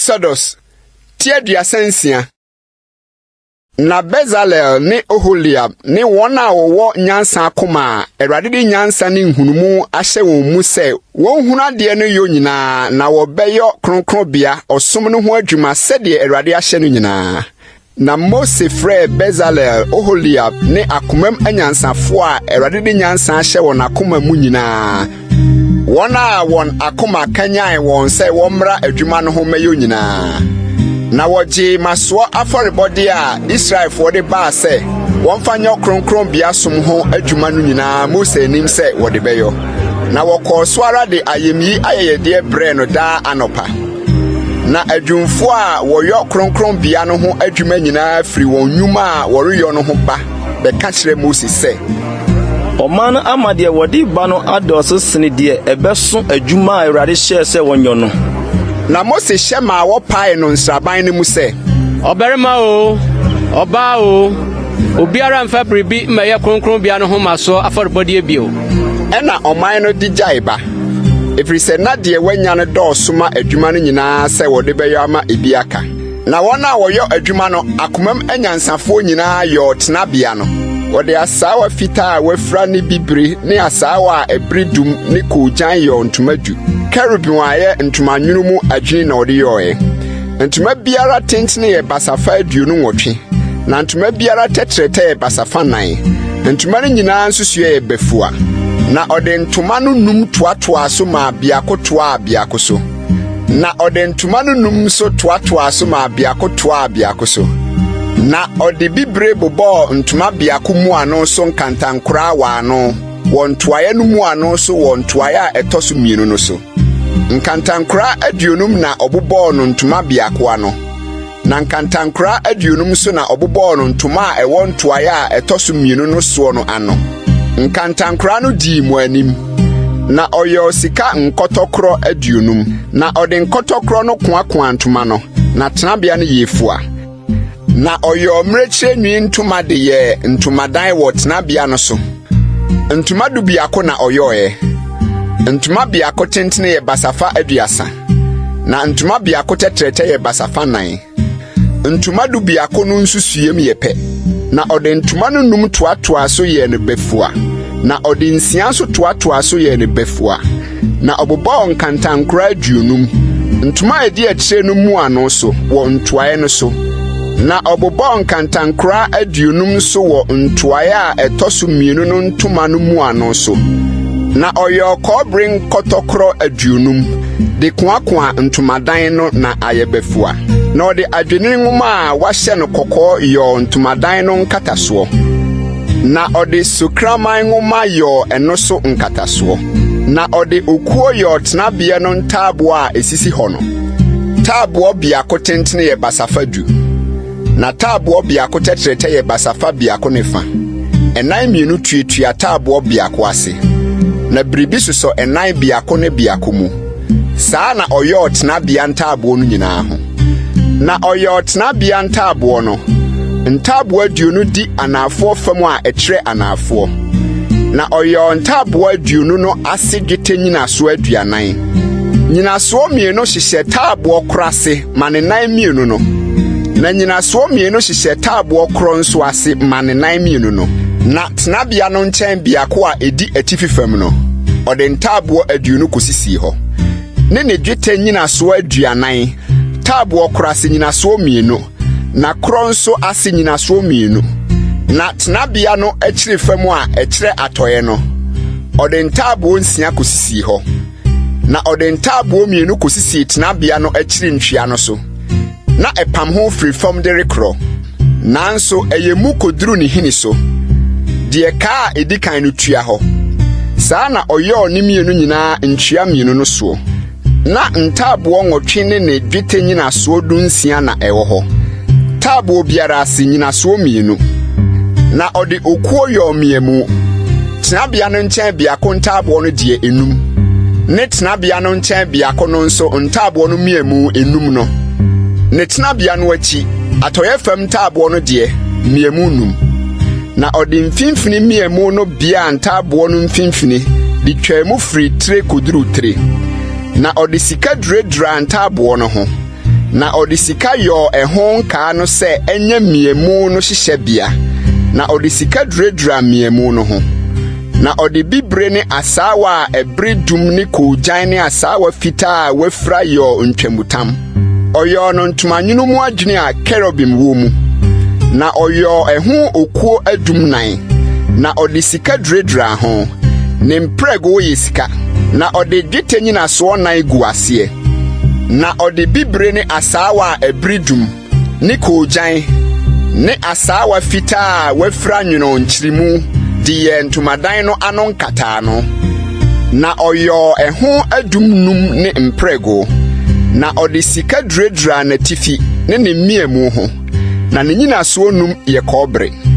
Exodus Tiedia Sensia Na Bezalel ni Oholiab ni wona wo nyansa akoma Awurade di nyansa ni nhunumu ahye wo mu se wo huna de no yo nyina na wo beyo kronkronbia osom no ho adwuma sede Awurade ahye no nyina na Mose frɛ Bezalel Oholiab ni akomam anyansafo a Awurade di nyansa ahye won akoma mu nyina wona won akoma kanyan won se wo mra adwuma no ho meyo nyina na woji maso aforebode a Israel for de ba se wonfa nya kronkron bia som ho adwuma no nyina Mose nim se wode beyo na wokɔ so ara de ayemi ayeyede bre no da anopa na adwumfo a woyɔ kronkron bia no ho adwuma nyina firi won nnwuma a woreyɔ no ho ba be ka kyerɛ Mose se Oman amade wodi ba no adoso sene de ebeso adwuma a Awurade hye se wonyo no na Mose shema wo pae no nsraban ne mu se Oberima o oba o obiara mfa bribi meye kronkron bia no ho maso aforbode bio ena oman no di jaiba efiri se na de wanya no dɔɔso ma adwuma no nyinaa se wode bɛyɔ ama ebi aka na wɔna wɔyɔ adwuma no akomam anyansafo nyinaa yɔ tenabea no wode asawa fita a wafra ne bibiri ne asawa a ebridum ne koogyan yɔ ntomadu Kerubim aye ntuma nwunu mu adwini na ode yoe ntuma biara tentene ye basafa aduonu nwotwe na ntuma biara tetrete ye basafa nan ntuma no nyinaa nsusu ye befua na ode ntuma no num toatoa so ma biakotoa biakoso na ode ntuma no num so toatoa so ma biakotoa biakoso na ode bibre bobo ntuma biako mu ano so nkantankora wa ano wontoaye no mu ano so wontoaye a etoso mienu no so nkantankora aduonum na obubɔ no ntoma biako ano na nkantankora aduonum so na obubɔ no ntoma a ɛwɔ ntoaye a ɛtɔso mienu no so no ano nkantankora no di mu anim na ɔyɛ sika nkɔtɔkoro aduonum na ɔde nkɔtɔkoro no koakoa ntoma no na tenabea no yefua na ɔyɛ mmerekyire nwi ntoma de yɛ ntomadan wɔ tenabea no so ntoma du biako na ɔyɔe ntuma biako tentene ye basafa aduasa na ntuma biako tetrete ye basafa nan ntuma du biako no nsusuem ye pɛ na ɔde ntuma no num toatoa so ye ne befua na ɔde nsia so toatoa so ye ne befua na ɔbobɔ nkantankora aduonum ntuma edi akyire no mu ano so wɔ ntoae no so na ɔbobɔ nkantankora aduonum so wɔ ntoae a ɛtɔso mienu no ntoma no mu ano so na oyo kobring kotokro aduonum de koakoa ntomadan no na ayebefua na ode adwenini nguma a wahye no kokko yo ntomadan no nkataso na ode sukraman nguma yo eno so nkataso na ode okuo yo tenabea no ntabo a esisi ho no tabo biako tentene ye basafa du na tabo biako tetrete ye basafa biako nefa enan mienu tuatua tabo biako ase na bribi so enan biako ne biako mu saa na oyo tenabea ntabo no nyinaa ho na oyo tenabea ntabo no ntabo aduonu di anafo fam a ekyere anafo na oyo ntabo aduonu no ase dwete nyinaso aduanan nyinaso mienu hyehyɛ tabo korase mane nan mienu no na nyinaso mienu hyehyɛ tabo koro nso ase mane nan mienu no na tenabea no nkyɛn biako a edi atifi fam no ɔde ntabo aduonu kosisi hɔ ne dwete nyinaso aduanan tabo korase nyinaso mienu na koro nso ase nyinaso mienu na tenabea no akyire fam a ɛkyerɛ atɔye no ɔde ntabo nsia kosisi hɔ na ɔde ntabo mienu kosisi tenabea no akyire ntwea no so na epam ho firi fam de rekro nanso eyemu koduru ne hini so de ka edikan no tua hɔ saa na ɔyɔ ne mienu nyinaa ntwea mienu no so na ntabo nwɔtwe ne dwete nyinaso dunsia na ɛwɔ hɔ tabo biara ase nyinaso mienu na ɔde okuo yɔ miemu tenabea no nkyɛn biako ntabo no die enum ne tenabea no nkyɛn biako no nso ntabo no miemu enum no ne tenabea no akyi atɔyɛ fam ntabo no die miemu num na ɔde mfimfini miemu no bia ntabo no mfimfini de twɛmu firi tre koduru tre na ɔde sika duredura ntabo no ho na ɔde sika yɔɔ ɛho nkaa no sɛ ɛnyɛ mmiemu no hyehyɛbea, na ɔde sika duradura mmiemu no ho, na ɔde bibire ne asaawa a ɛbere dum ne koogyan ne asaawa fitaa a wafira yɔɔ ntwamutam. Ɔyɔɔ no ntomanwunu mu adwene a kerubim wɔ mu, na ɔyɔɔ ɛho okuo adum nan, na ɔde sika duradura ho. Ne mprɛgo yɛ sika, na ɔde dwetɛ nyinasoɔ nan gu aseɛ, na ɔde bibire ne asaawa a ɛbere dum ne koogyan ne asaawa fitaa a wafira nwono nkyirimu de yɛ ntomadan no ano nkataa no, na ɔyɔɔ ɛho adum num ne mprɛgo, na ɔde sika duradura n'atifi ne ne mmiemu ho, na ne nyinasoɔ num yɛ kɔbere.